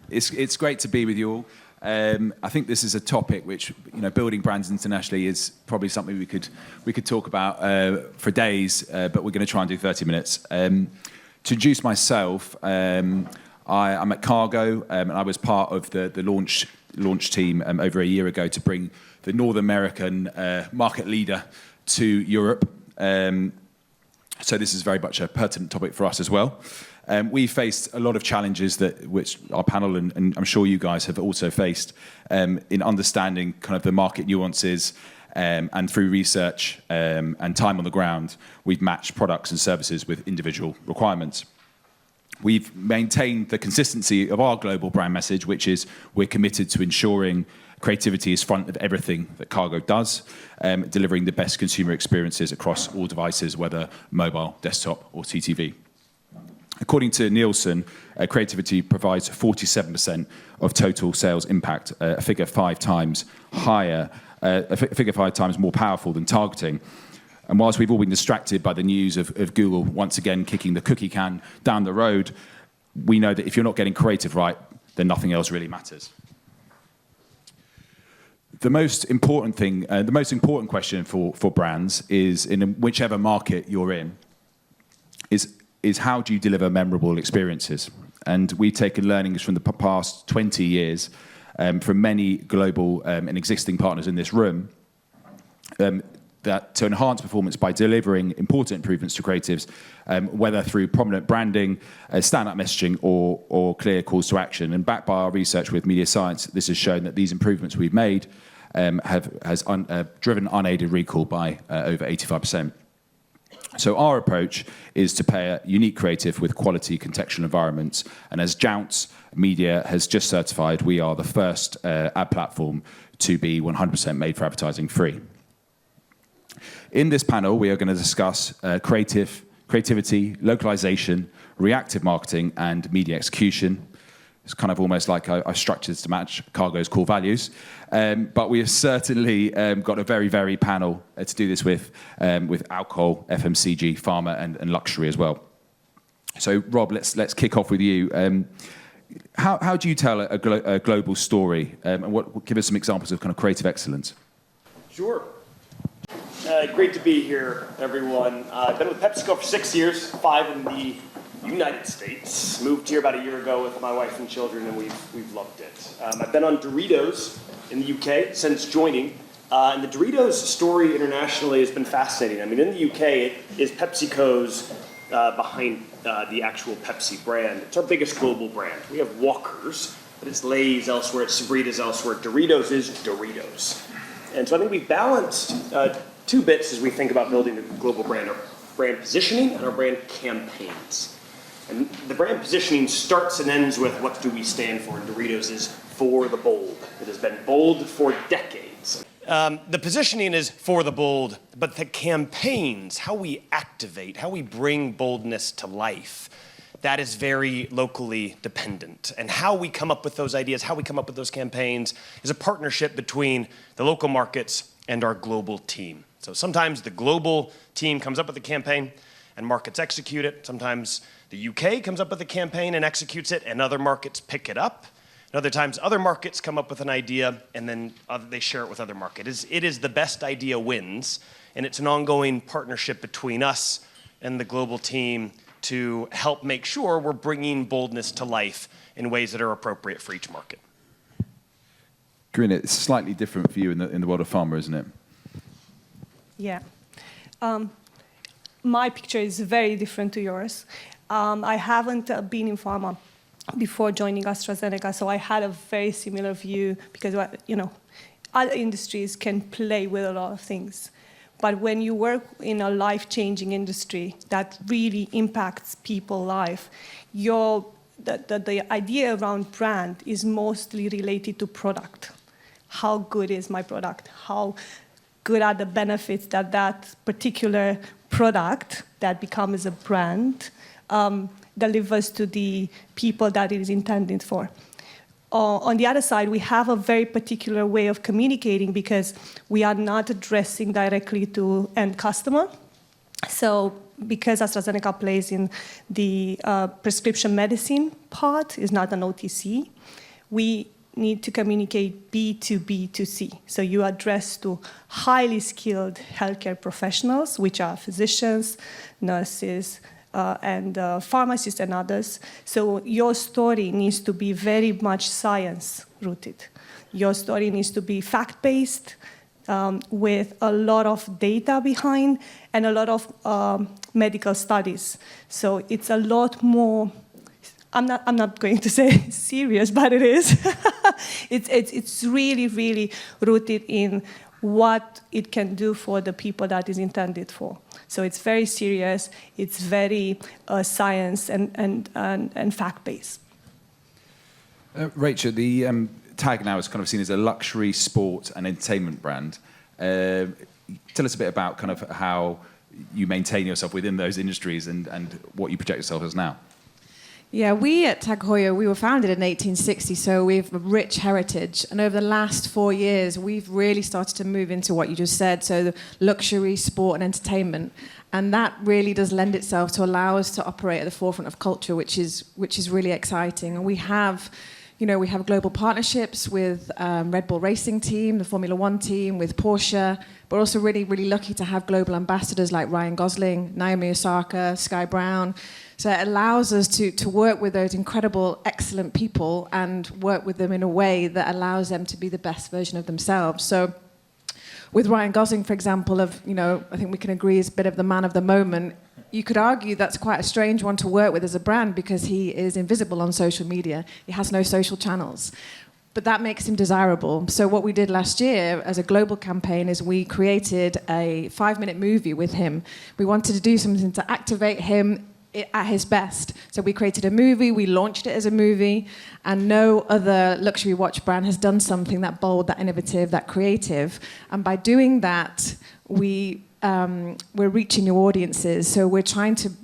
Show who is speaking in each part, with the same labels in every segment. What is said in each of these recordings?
Speaker 1: It's great to be with you all. I think this is a topic which, building brands internationally is probably something we could talk about for days, but we're going to try and do 30 minutes. To introduce myself, I'm at Kargo, and I was part of the launch team over a year ago to bring the North American market leader to Europe. So this is very much a pertinent topic for us as well. We faced a lot of challenges which our panel and I'm sure you guys have also faced in understanding kind of the market nuances, and through research and time on the ground, we've matched products and services with individual requirements. We've maintained the consistency of our global brand message, which is we're committed to ensuring creativity is front of everything that Kargo does, delivering the best consumer experiences across all devices, whether mobile, desktop or CTV. According to Nielsen, creativity provides 47% of total sales impact, a figure 5 times higher, a figure 5 times more powerful than targeting. And whilst we've all been distracted by the news of Google once again kicking the cookie can down the road, we know that if you're not getting creative right, then nothing else really matters. The most important thing, the most important question for brands is, in whichever market you're in, is how do you deliver memorable experiences? And we've taken learnings from the past 20 years from many global and existing partners in this room, that to enhance performance by delivering important improvements to creatives, whether through prominent branding, stand-up messaging, or clear calls to action. And backed by our research with media science, this has shown that these improvements we've made has driven unaided recall by over 85%. So our approach is to pair unique creative with quality contextual environments. And as Jounce Media has just certified, we are the first ad platform to be 100% made for advertising free. In this panel, we are going to discuss creativity, localization, reactive marketing, and media execution. It's kind of almost like I structured to match Kargo's core values. But we have certainly got a very, very panel to do this with alcohol, FMCG, pharma, and luxury as well. So, Rob, let's kick off with you. How do you tell a global story? And give us some examples of kind of creative excellence.
Speaker 2: Sure. Great to be here, everyone. I've been with PepsiCo for 6 years, 5 in the United States. Moved here about a year ago with my wife and children, and we've loved it. I've been on Doritos in the UK since joining, and the Doritos story internationally has been fascinating. I mean, in the UK, it is PepsiCo's behind the actual Pepsi brand. It's our biggest global brand. We have Walkers, but it's Lay's elsewhere, it's Sabritas elsewhere. Doritos is Doritos. And so I think we've balanced 2 bits as we think about building a global brand, our brand positioning and our brand campaigns. And the brand positioning starts and ends with what do we stand for, and Doritos is for the bold. It has been bold for decades. The positioning is for the bold, but the campaigns, how we activate, how we bring boldness to life, that is very locally dependent. And how we come up with those ideas, how we come up with those campaigns is a partnership between the local markets and our global team. So sometimes the global team comes up with a campaign and markets execute it. Sometimes the UK comes up with a campaign and executes it, and other markets pick it up. And other times, other markets come up with an idea, and then they share it with other markets. It is the best idea wins, and it's an ongoing partnership between us and the global team to help make sure we're bringing boldness to life in ways that are appropriate for each market.
Speaker 1: Corina, it's slightly different for you in the world of pharma, isn't it?
Speaker 3: Yeah. My picture is very different to yours. I haven't been in pharma before joining AstraZeneca, so I had a very similar view because, other industries can play with a lot of things. But when you work in a life-changing industry that really impacts people's life, the idea around brand is mostly related to product. How good is my product? How good are the benefits that particular product that becomes a brand delivers to the people that it is intended for. On the other side, we have a very particular way of communicating because we are not addressing directly to end customer. So because AstraZeneca plays in the prescription medicine part, is not an OTC, we need to communicate B to B to C. So you address to highly skilled healthcare professionals, which are physicians, nurses, and pharmacists and others. So your story needs to be very much science-rooted. Your story needs to be fact-based, with a lot of data behind and a lot of medical studies. So it's a lot more, I'm not going to say serious, but it is. It's really, really rooted in what it can do for the people that is intended for. So it's very serious, it's very science and fact-based.
Speaker 1: Rachel, the tag now is kind of seen as a luxury sport and entertainment brand. Tell us a bit about kind of how you maintain yourself within those industries and what you project yourself as now.
Speaker 4: Yeah, we at Tag Heuer, we were founded in 1860, so we have a rich heritage. And over the last 4 years, we've really started to move into what you just said, so the luxury, sport, and entertainment. And that really does lend itself to allow us to operate at the forefront of culture, which is really exciting. And we have global partnerships with Red Bull Racing Team, the Formula One team, with Porsche. We're also really, really lucky to have global ambassadors like Ryan Gosling, Naomi Osaka, Sky Brown. So it allows us to work with those incredible, excellent people and work with them in a way that allows them to be the best version of themselves. So with Ryan Gosling, for example, I think we can agree is a bit of the man of the moment. You could argue that's quite a strange one to work with as a brand because he is invisible on social media. He has no social channels. But that makes him desirable. So what we did last year as a global campaign is we created a 5-minute movie with him. We wanted to do something to activate him at his best. So we created a movie, we launched it as a movie, and no other luxury watch brand has done something that bold, that innovative, that creative. And by doing that, we're reaching new audiences. So we're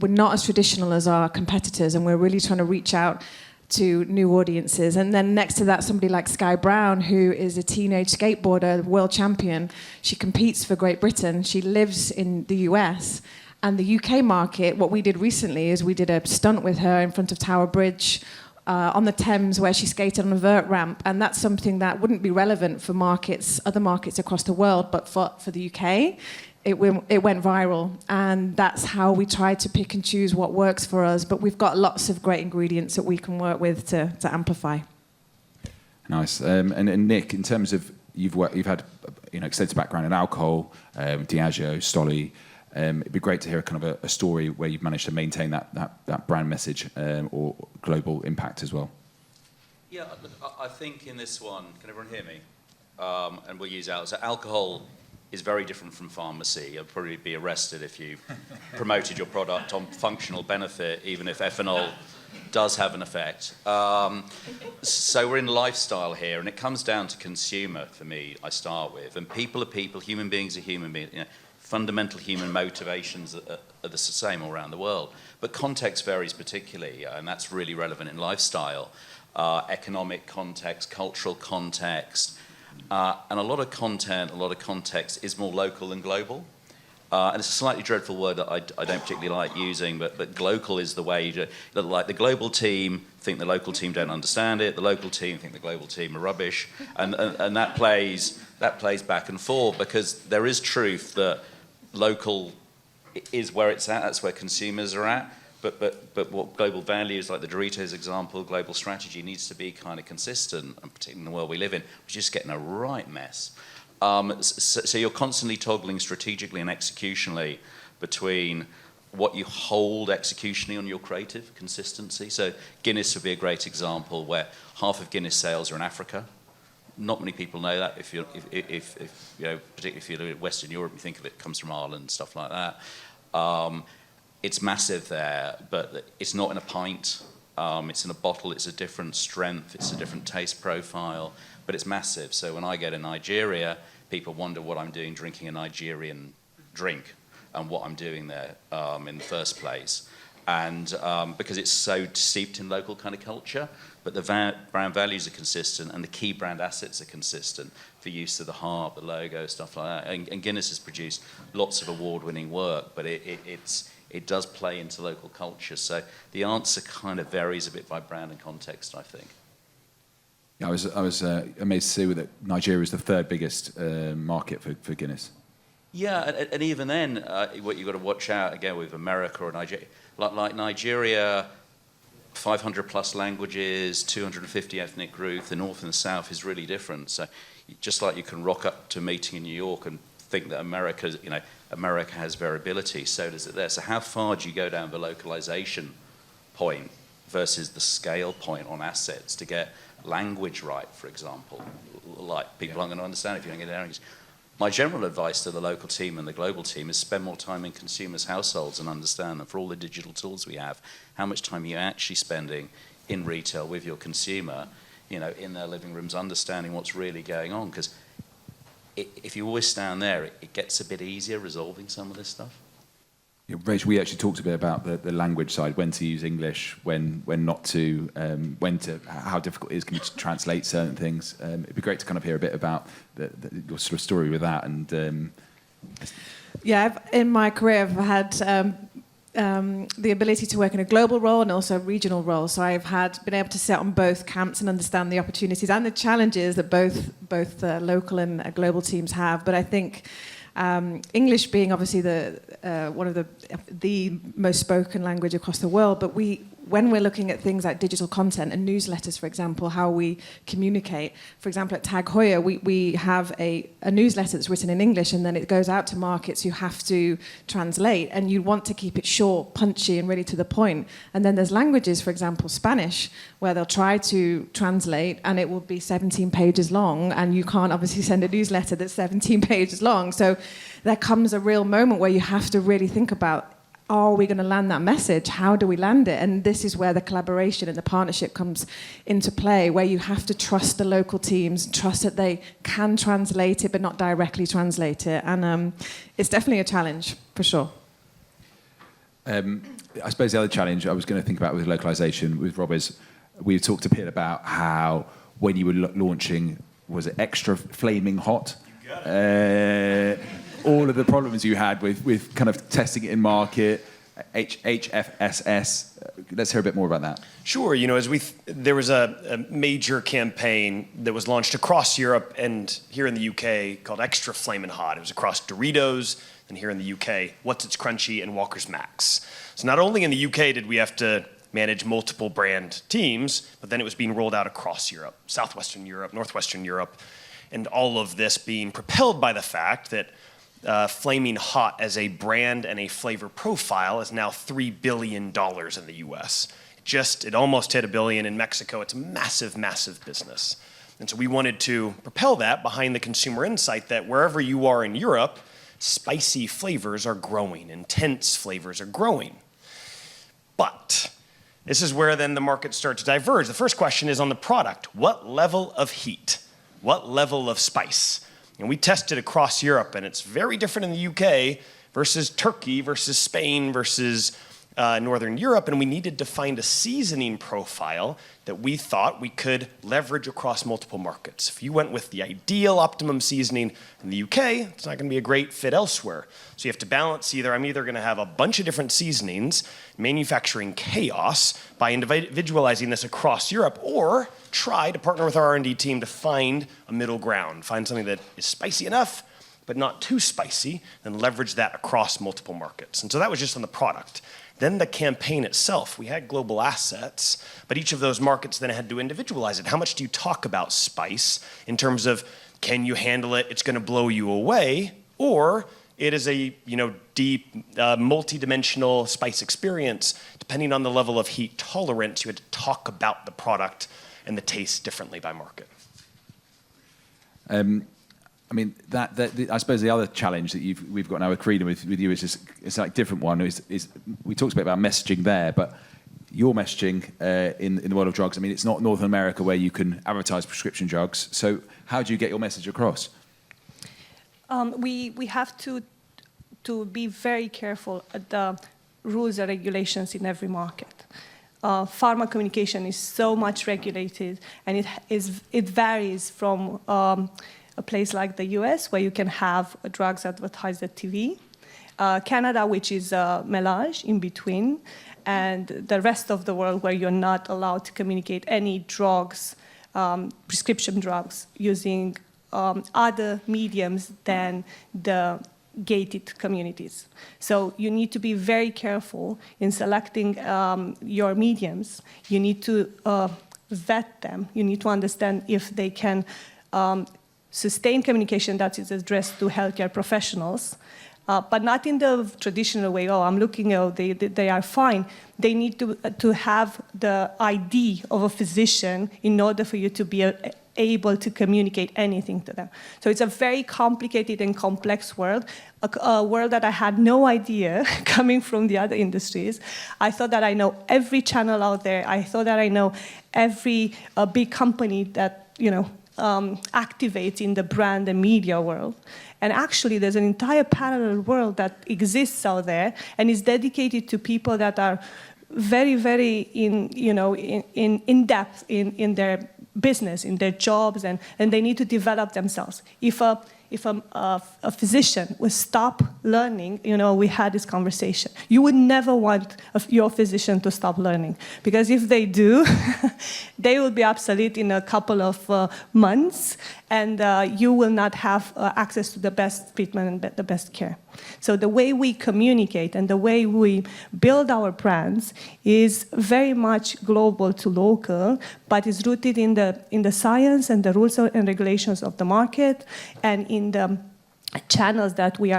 Speaker 4: not as traditional as our competitors, and we're really trying to reach out to new audiences. And then next to that, somebody like Sky Brown, who is a teenage skateboarder, world champion. She competes for Great Britain. She lives in the US. And the UK market, what we did recently is we did a stunt with her in front of Tower Bridge on the Thames where she skated on a vert ramp. And that's something that wouldn't be relevant for other markets across the world, but for the UK, it went viral. And that's how we try to pick and choose what works for us. But we've got lots of great ingredients that we can work with to amplify.
Speaker 1: Nice. And Nick, in terms of you've had extensive background in alcohol, Diageo, Stoli. It'd be great to hear kind of a story where you've managed to maintain that brand message or global impact as well.
Speaker 5: Yeah, I think in this one, can everyone hear me? And we'll use alcohol. So alcohol is very different from pharmacy. You'll probably be arrested if you promoted your product on functional benefit, even if ethanol does have an effect. So we're in lifestyle here, and it comes down to consumer for me, I start with. And people are people, human beings are human beings. Fundamental human motivations are the same all around the world. But context varies particularly, and that's really relevant in lifestyle. Economic context, cultural context, and a lot of context is more local than global. And it's a slightly dreadful word that I don't particularly like using, but glocal is the way like the global team think the local team don't understand it, the local team think the global team are rubbish, and that plays back and forth because there is truth that local is where it's at, that's where consumers are at, but what global values, like the Doritos example, global strategy needs to be kind of consistent, and particularly in the world we live in, we're just getting a right mess. So you're constantly toggling strategically and executionally between what you hold executionally on your creative consistency. So Guinness would be a great example where half of Guinness sales are in Africa. Not many people know that. If particularly if you look at Western Europe, you think of it comes from Ireland, stuff like that. It's massive there, but it's not in a pint. It's in a bottle. It's a different strength. It's a different taste profile, but it's massive. So when I go to Nigeria, people wonder what I'm doing drinking a Nigerian drink and what I'm doing there in the first place. And because it's so steeped in local kind of culture, but the brand values are consistent and the key brand assets are consistent for use of the heart, the logo, stuff like that. And Guinness has produced lots of award-winning work, but it does play into local culture. So the answer kind of varies a bit by brand and context, I think.
Speaker 1: I was amazed to see that Nigeria is the third biggest market for Guinness.
Speaker 5: Yeah, and even then, what you've got to watch out, again, with America or Nigeria, like Nigeria, 500 plus languages, 250 ethnic groups, the north and the south is really different. So just like you can rock up to a meeting in New York and think that America has variability, so does it there. So how far do you go down the localization point versus the scale point on assets to get language right, for example? Like, people aren't going to understand if you don't get language. My general advice to the local team and the global team is spend more time in consumers' households and understand that for all the digital tools we have, how much time are you actually spending in retail with your consumer, in their living rooms, understanding what's really going on. Because if you always stand there, it gets a bit easier resolving some of this stuff.
Speaker 1: Yeah, Rachel, we actually talked a bit about the language side, when to use English, when not to, how difficult it is to translate certain things. It'd be great to kind of hear a bit about your sort of story with that. And
Speaker 4: yeah, in my career, I've had the ability to work in a global role and also a regional role. So I've been able to sit on both camps and understand the opportunities and the challenges that both local and global teams have. But I think English being obviously one of the most spoken language across the world, but when we're looking at things like digital content and newsletters, for example, how we communicate. For example, at Heuer, we have a newsletter that's written in English, and then it goes out to markets who have to translate, and you want to keep it short, punchy, and really to the point. And then there's languages, for example, Spanish, where they'll try to translate, and it will be 17 pages long, and you can't obviously send a newsletter that's 17 pages long. So there comes a real moment where you have to really think about, are we going to land that message? How do we land it? And this is where the collaboration and the partnership comes into play, where you have to trust the local teams, trust that they can translate it, but not directly translate it. And it's definitely a challenge, for sure.
Speaker 1: I suppose the other challenge I was going to think about with localization with Rob is, we talked a bit about how when you were launching, was it extra flaming hot? All of the problems you had with kind of testing it in market, HFSS. Let's hear a bit more about that.
Speaker 2: Sure. There was a major campaign that was launched across Europe and here in the UK called Extra Flamin' Hot. It was across Doritos, and here in the UK, What's It's Crunchy and Walker's Max. So not only in the UK did we have to manage multiple brand teams, but then it was being rolled out across Europe, Southwestern Europe, Northwestern Europe, and all of this being propelled by the fact that Flaming Hot as a brand and a flavor profile is now $3 billion in the US. It almost hit $1 billion in Mexico. It's a massive, massive business. And so we wanted to propel that behind the consumer insight that wherever you are in Europe, spicy flavors are growing, intense flavors are growing. But this is where then the markets start to diverge. The first question is on the product. What level of heat? What level of spice? And we tested across Europe, and it's very different in the UK versus Turkey versus Spain versus Northern Europe, and we needed to find a seasoning profile that we thought we could leverage across multiple markets. If you went with the ideal optimum seasoning in the UK, it's not going to be a great fit elsewhere. So you have to balance I'm either going to have a bunch of different seasonings, manufacturing chaos by individualizing this across Europe, or try to partner with our R&D team to find a middle ground, find something that is spicy enough, but not too spicy, and leverage that across multiple markets. And so that was just on the product. Then the campaign itself, we had global assets, but each of those markets then had to individualize it. How much do you talk about spice in terms of, can you handle it, it's going to blow you away, or it is a deep, multi-dimensional spice experience. Depending on the level of heat tolerance, you had to talk about the product and the taste differently by market.
Speaker 1: I mean, I suppose the other challenge that we've got now with Corina with you is just, it's like a different one. Is we talked a bit about messaging there, but your messaging in the world of drugs, I mean, it's not North America where you can advertise prescription drugs. So how do you get your message across?
Speaker 3: We have to be very careful at the rules and regulations in every market. Pharma communication is so much regulated, and it varies from a place like the US, where you can have drugs advertised at TV, Canada, which is a melange in between, and the rest of the world where you're not allowed to communicate any drugs, prescription drugs, using other mediums than the gated communities. So you need to be very careful in selecting your mediums. You need to vet them. You need to understand if they can sustain communication that is addressed to healthcare professionals, but not in the traditional way, oh, I'm looking, oh, they are fine. They need to have the ID of a physician in order for you to be able to communicate anything to them. So it's a very complicated and complex world, a world that I had no idea coming from the other industries. I thought that I know every channel out there. I thought that I know every big company that, activates in the brand and media world. And actually, there's an entire parallel world that exists out there and is dedicated to people that are very, very in depth in their business, in their jobs, and they need to develop themselves. If a physician would stop learning, we had this conversation. You would never want your physician to stop learning, because if they do, they will be obsolete in a couple of months, and you will not have access to the best treatment and the best care. So the way we communicate and the way we build our brands is very much global to local, but is rooted in the science and the rules and regulations of the market, and in the channels that we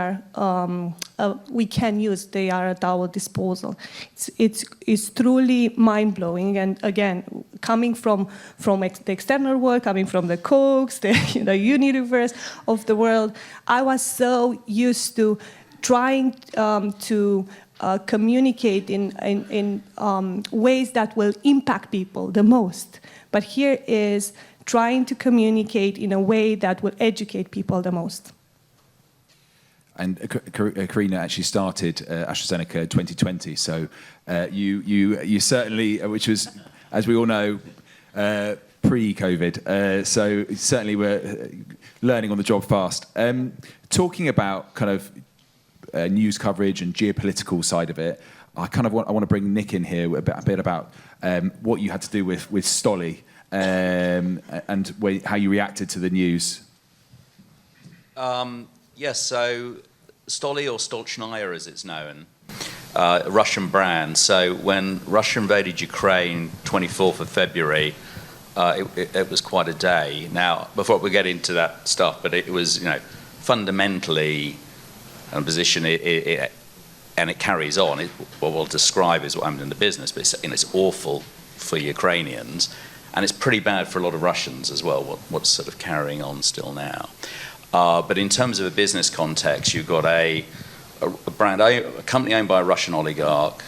Speaker 3: can use. They are at our disposal. It's truly mind-blowing. And again, coming from the external world, coming from the Cokes, the Universe of the world, I was so used to trying to communicate in ways that will impact people the most. But here is trying to communicate in a way that will educate people the most.
Speaker 1: And Corina actually started AstraZeneca in 2020, so you certainly, which was, as we all know, pre-COVID, so certainly we're learning on the job fast. Talking about kind of news coverage and geopolitical side of it, I want to bring Nick in here a bit about what you had to do with Stoli and how you reacted to the news.
Speaker 5: Yes, so Stoli, or Stolchnaya as it's known, a Russian brand. So when Russia invaded Ukraine 24th of February, it was quite a day. Now, before we get into that stuff, but it was, fundamentally a position, and it carries on. What we'll describe is what happened in the business, but it's awful for Ukrainians, and it's pretty bad for a lot of Russians as well, what's sort of carrying on still now. But in terms of a business context, you've got a company owned by a Russian oligarch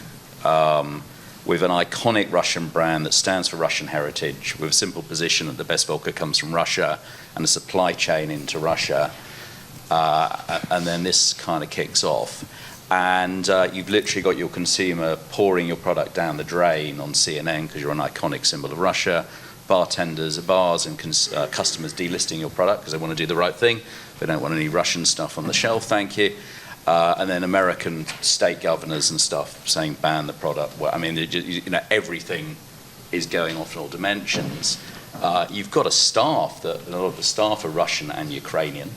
Speaker 5: with an iconic Russian brand that stands for Russian heritage, with a simple position that the best vodka comes from Russia and a supply chain into Russia. And then this kind of kicks off. And you've literally got your consumer pouring your product down the drain on CNN because you're an iconic symbol of Russia. Bartenders, bars and customers delisting your product because they want to do the right thing. They don't want any Russian stuff on the shelf, thank you. And then American state governors and stuff saying ban the product. Well, I mean, everything is going off in all dimensions. You've got a lot of the staff are Russian and Ukrainian.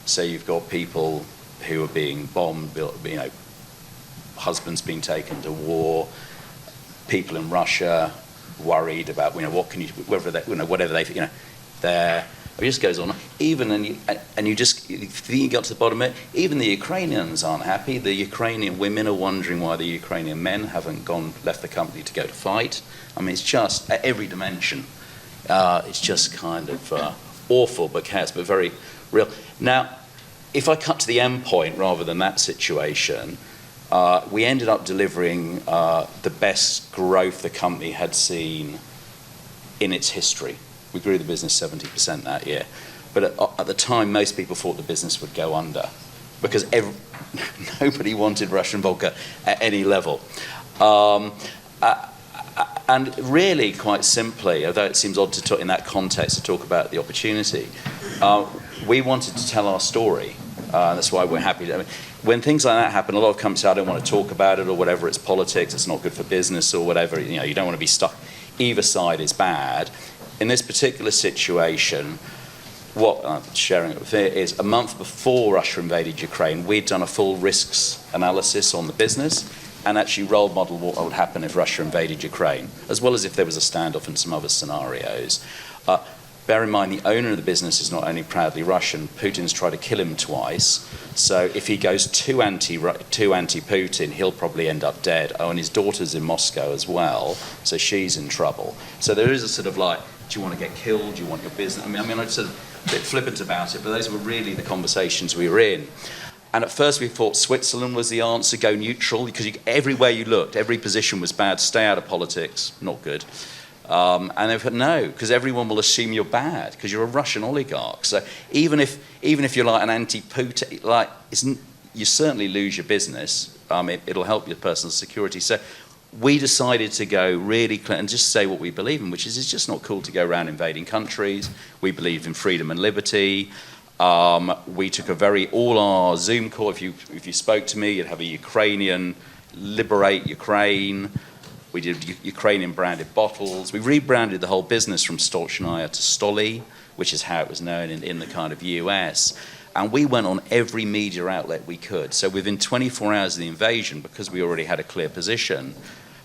Speaker 5: So you've got people who are being bombed, husbands being taken to war, people in Russia worried about whatever they there. It just goes on. You get to the bottom of it. Even the Ukrainians aren't happy. The Ukrainian women are wondering why the Ukrainian men haven't left the company to go to fight. I mean, it's just at every dimension. It's just kind of awful, but chaos, but very real. Now, if I cut to the end point rather than that situation, we ended up delivering the best growth the company had seen in its history. We grew the business 70% that year. But at the time, most people thought the business would go under because nobody wanted Russian vodka at any level. And really, quite simply, although it seems odd to talk in that context to talk about the opportunity, we wanted to tell our story. That's why we're happy. when things like that happen, a lot of companies say, I don't want to talk about it or whatever, it's politics, it's not good for business or whatever, you know, you don't want to be stuck. Either side is bad. In this particular situation, what I'm sharing it with here is a month before Russia invaded Ukraine, we'd done a full risks analysis on the business and actually role model what would happen if Russia invaded Ukraine, as well as if there was a standoff and some other scenarios. Bear in mind, the owner of the business is not only proudly Russian, Putin's tried to kill him twice. So if he goes too anti-Putin, he'll probably end up dead. Oh, and his daughter's in Moscow as well, so she's in trouble. So there is a sort of like, do you want to get killed? Do you want your business? I mean, I'm sort of a bit flippant about it, but those were really the conversations we were in. And at first we thought Switzerland was the answer, go neutral, because everywhere you looked, every position was bad, stay out of politics, not good. And they thought, no, because everyone will assume you're bad, because you're a Russian oligarch. So even if you're like an anti-Putin, like, you certainly lose your business. It'll help your personal security. So we decided to go really clear and just say what we believe in, which is it's just not cool to go around invading countries. We believe in freedom and liberty. We took all our Zoom call, if you spoke to me, you'd have a Ukrainian, liberate Ukraine. We did Ukrainian branded bottles. We rebranded the whole business from Stoli to Stoli, which is how it was known in the kind of US. And we went on every media outlet we could. So within 24 hours of the invasion, because we already had a clear position,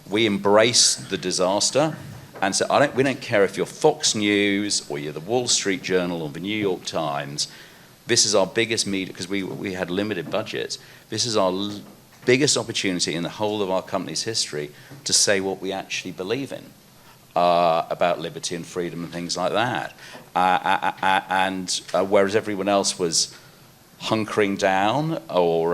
Speaker 5: we embraced the disaster and said, we don't care if you're Fox News or you're the Wall Street Journal or the New York Times. This is our biggest media, because we had limited budgets. This is our biggest opportunity in the whole of our company's history to say what we actually believe in about liberty and freedom and things like that. Whereas everyone else was hunkering down or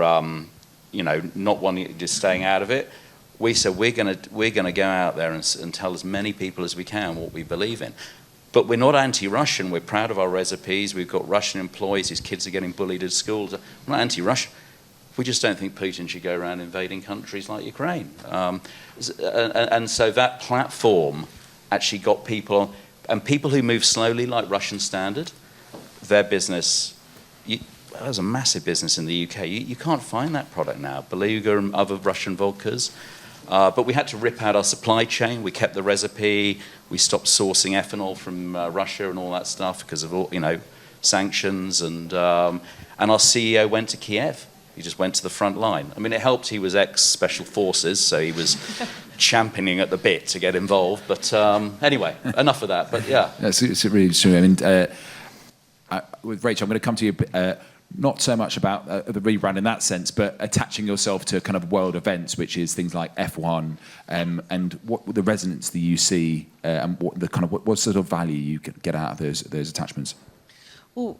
Speaker 5: not wanting, just staying out of it, we said we're going to go out there and tell as many people as we can what we believe in. But we're not anti-Russian. We're proud of our recipes. We've got Russian employees whose kids are getting bullied at schools. We're not anti-Russian. We just don't think Putin should go around invading countries like Ukraine. And so that platform actually got people, and people who move slowly, like Russian Standard, their business, there's a massive business in the UK. You can't find that product now, Beluga and other Russian vodkas. But we had to rip out our supply chain. We kept the recipe. We stopped sourcing ethanol from Russia and all that stuff because of sanctions. And our CEO went to Kiev. He just went to the front line. I mean, it helped he was ex-Special Forces, so he was championing at the bit to get involved. But anyway, enough of that. But yeah.
Speaker 1: It's really true. I mean, with Rachel, I'm going to come to you not so much about the rebrand in that sense, but attaching yourself to kind of world events, which is things like F1, and what the resonance that you see, and what sort of value you get out of those attachments.
Speaker 4: Well,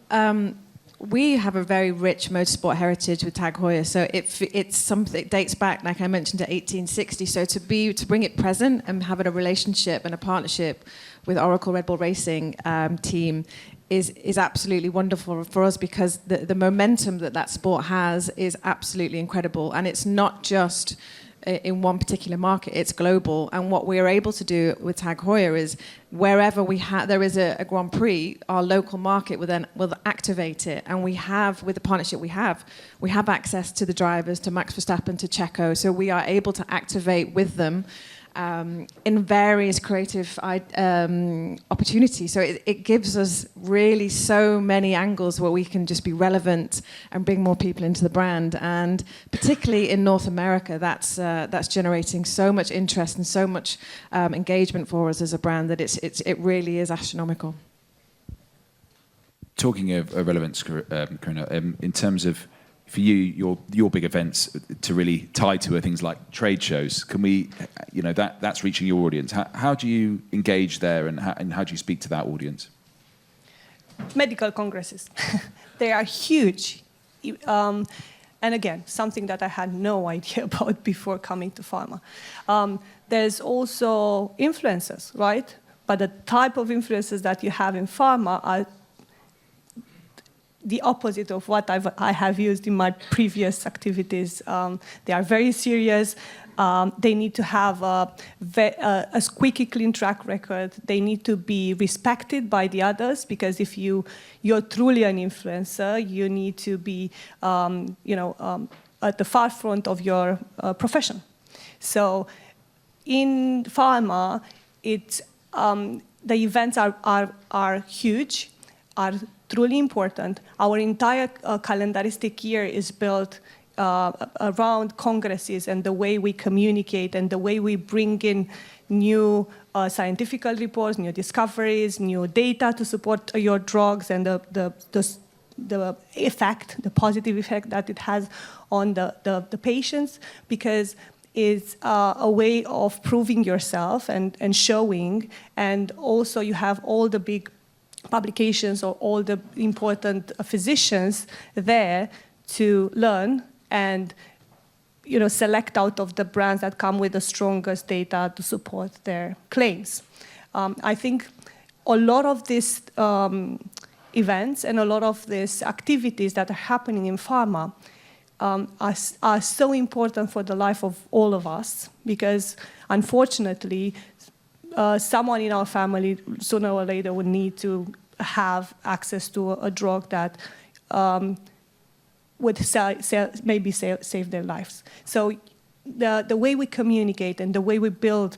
Speaker 4: we have a very rich motorsport heritage with Tag Heuer, so it's something that dates back, like I mentioned, to 1860. So to bring it present and having a relationship and a partnership with Oracle Red Bull Racing team is absolutely wonderful for us, because the momentum that sport has is absolutely incredible, and it's not just in one particular market, it's global. And what we're able to do with Tag Heuer is wherever there is a Grand Prix, our local market will activate it. And we have, with the partnership we have access to the drivers, to Max Verstappen, to Checo. So we are able to activate with them in various creative opportunities. So it gives us really so many angles where we can just be relevant and bring more people into the brand. And particularly in North America, that's generating so much interest and so much engagement for us as a brand that it really is astronomical.
Speaker 1: Talking of relevance, Corina, in terms of, for you, your big events to really tie to things like trade shows. Can we, that's reaching your audience. How do you engage there, and how do you speak to that audience?
Speaker 3: Medical congresses, they are huge. And again, something that I had no idea about before coming to pharma. There's also influencers, right? But the type of influencers that you have in pharma are the opposite of what I have used in my previous activities. They are very serious. They need to have a squeaky clean track record. They need to be respected by the others, because if you're truly an influencer, you need to be, at the forefront of your profession. So in pharma, the events are huge, are truly important. Our entire calendaristic year is built around congresses and the way we communicate and the way we bring in new scientific reports, new discoveries, new data to support your drugs and the effect, the positive effect that it has on the patients, because it's a way of proving yourself and showing, and also you have all the big publications or all the important physicians there to learn and select out of the brands that come with the strongest data to support their claims. I think a lot of these events and a lot of these activities that are happening in pharma are so important for the life of all of us, because unfortunately, someone in our family sooner or later would need to have access to a drug that would maybe save their lives. So the way we communicate and the way we build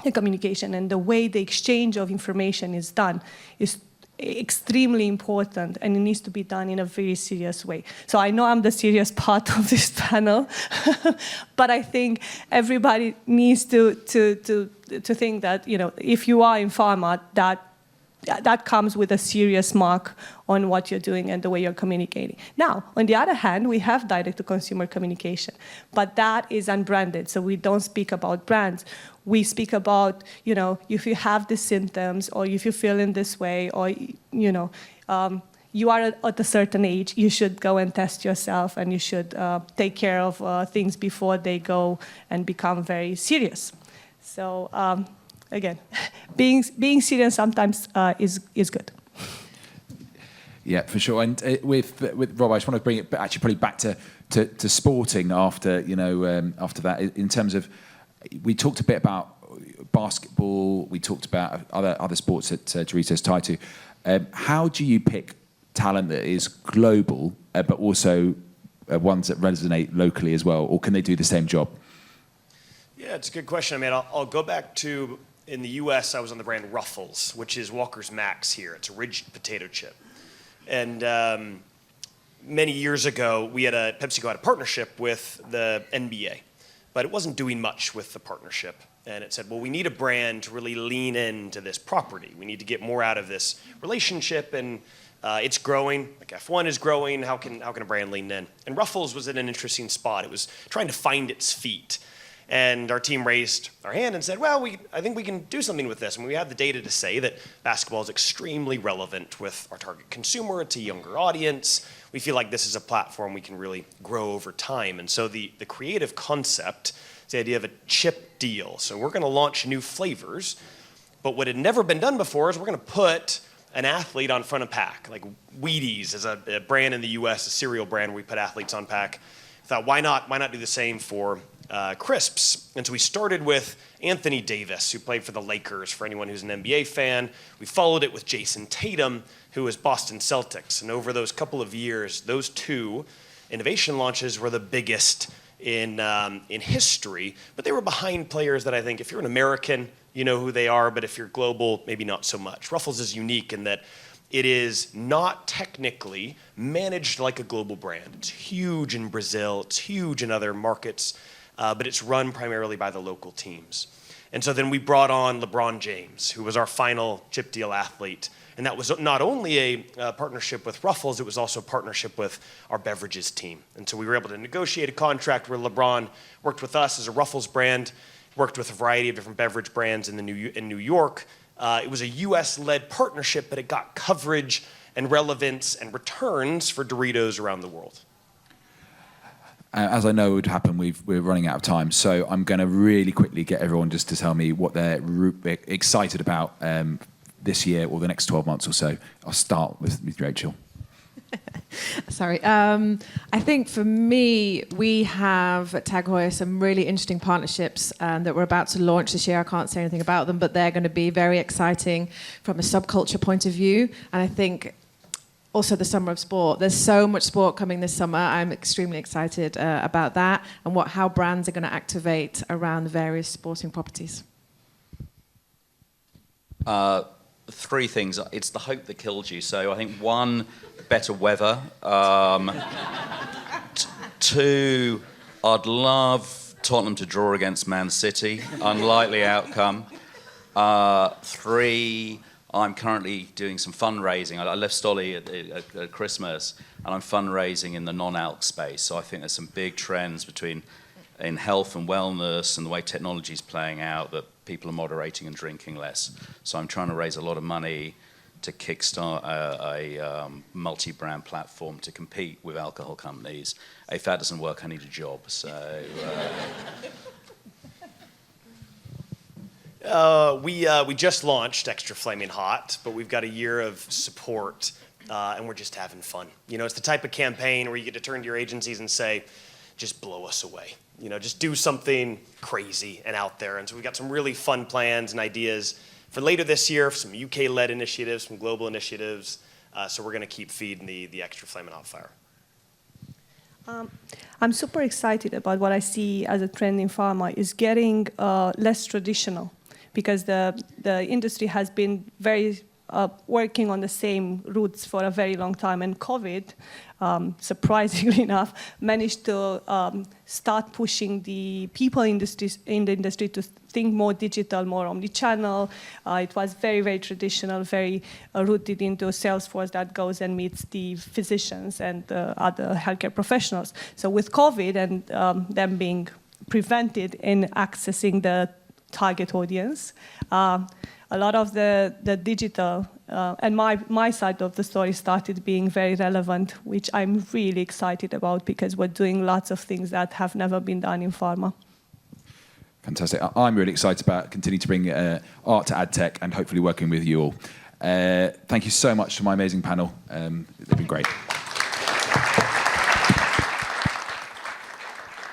Speaker 3: the communication and the way the exchange of information is done is extremely important, and it needs to be done in a very serious way. So I know I'm the serious part of this panel, but I think everybody needs to think that if you are in pharma, that comes with a serious mark on what you're doing and the way you're communicating. Now, on the other hand, we have direct-to-consumer communication, but that is unbranded, so we don't speak about brands. We speak about, if you have the symptoms, or if you feel in this way, or, you are at a certain age, you should go and test yourself, and you should take care of things before they go and become very serious. So, again, being serious sometimes is good.
Speaker 1: Yeah, for sure. And with Rob, I just want to bring it actually probably back to sporting after after that, in terms of, we talked a bit about basketball, we talked about other sports that Doritos tied to. How do you pick talent that is global, but also ones that resonate locally as well, or can they do the same job?
Speaker 2: Yeah, it's a good question. I mean, I'll go back to, in the US, I was on the brand Ruffles, which is Walker's Max here. It's a ridged potato chip. And many years ago, PepsiCo had a partnership with the NBA, but it wasn't doing much with the partnership. And it said, well, we need a brand to really lean into this property. We need to get more out of this relationship, and it's growing. Like F1 is growing. How can a brand lean in? And Ruffles was in an interesting spot. It was trying to find its feet. And our team raised our hand and said, well, I think we can do something with this. And we have the data to say that basketball is extremely relevant with our target consumer. It's a younger audience. We feel like this is a platform we can really grow over time. And so the creative concept is the idea of a chip deal. So we're going to launch new flavors. But what had never been done before is we're going to put an athlete on front of pack. Like Wheaties is a brand in the US, a cereal brand where we put athletes on pack. I thought, why not do the same for crisps? And so we started with Anthony Davis, who played for the Lakers, for anyone who's an NBA fan. We followed it with Jason Tatum, who was Boston Celtics. And over those couple of years, those two innovation launches were the biggest in history. But they were behind players that I think, if you're an American, you know who they are, but if you're global, maybe not so much. Ruffles is unique in that it is not technically managed like a global brand. It's huge in Brazil, it's huge in other markets, but it's run primarily by the local teams. And so then we brought on LeBron James, who was our final chip deal athlete. And that was not only a partnership with Ruffles, it was also a partnership with our beverages team. And so we were able to negotiate a contract where LeBron worked with us as a Ruffles brand, worked with a variety of different beverage brands in New York. It was a US-led partnership, but it got coverage and relevance and returns for Doritos around the world.
Speaker 1: As I know would happen, we're running out of time, so I'm going to really quickly get everyone just to tell me what they're excited about this year or the next 12 months or so. I'll start with Rachel.
Speaker 4: Sorry. I think for me, we have at Tag Heuer some really interesting partnerships that we're about to launch this year. I can't say anything about them, but they're going to be very exciting from a subculture point of view. And I think also the summer of sport. There's so much sport coming this summer. I'm extremely excited about that and how brands are going to activate around the various sporting properties.
Speaker 5: Three things. It's the hope that killed you. So I think one, better weather. Two, I'd love Tottenham to draw against Man City. Unlikely outcome. Three, I'm currently doing some fundraising. I left Stoli at Christmas, and I'm fundraising in the non-alc space. So I think there's some big trends in health and wellness and the way technology is playing out that people are moderating and drinking less. So I'm trying to raise a lot of money to kickstart a multi-brand platform to compete with alcohol companies. If that doesn't work, I need a job. So.
Speaker 2: We just launched Extra Flaming Hot, but we've got a year of support, and we're just having fun. You know, it's the type of campaign where you get to turn to your agencies and say, just blow us away. You know, just do something crazy and out there. And so we've got some really fun plans and ideas for later this year, some UK-led initiatives, some global initiatives. So we're going to keep feeding the Extra Flaming Hot fire.
Speaker 3: I'm super excited about what I see as a trend in pharma is getting less traditional, because the industry has been very working on the same roots for a very long time, and COVID, surprisingly enough, managed to start pushing the people in the industry to think more digital, more omnichannel. It was very, very traditional, very rooted into a sales force that goes and meets the physicians and other healthcare professionals. So with COVID and them being prevented in accessing the target audience, a lot of the digital and my side of the story started being very relevant, which I'm really excited about because we're doing lots of things that have never been done in pharma.
Speaker 1: Fantastic. I'm really excited about continuing to bring art to ad tech and hopefully working with you all. Thank you so much to my amazing panel. They've been great.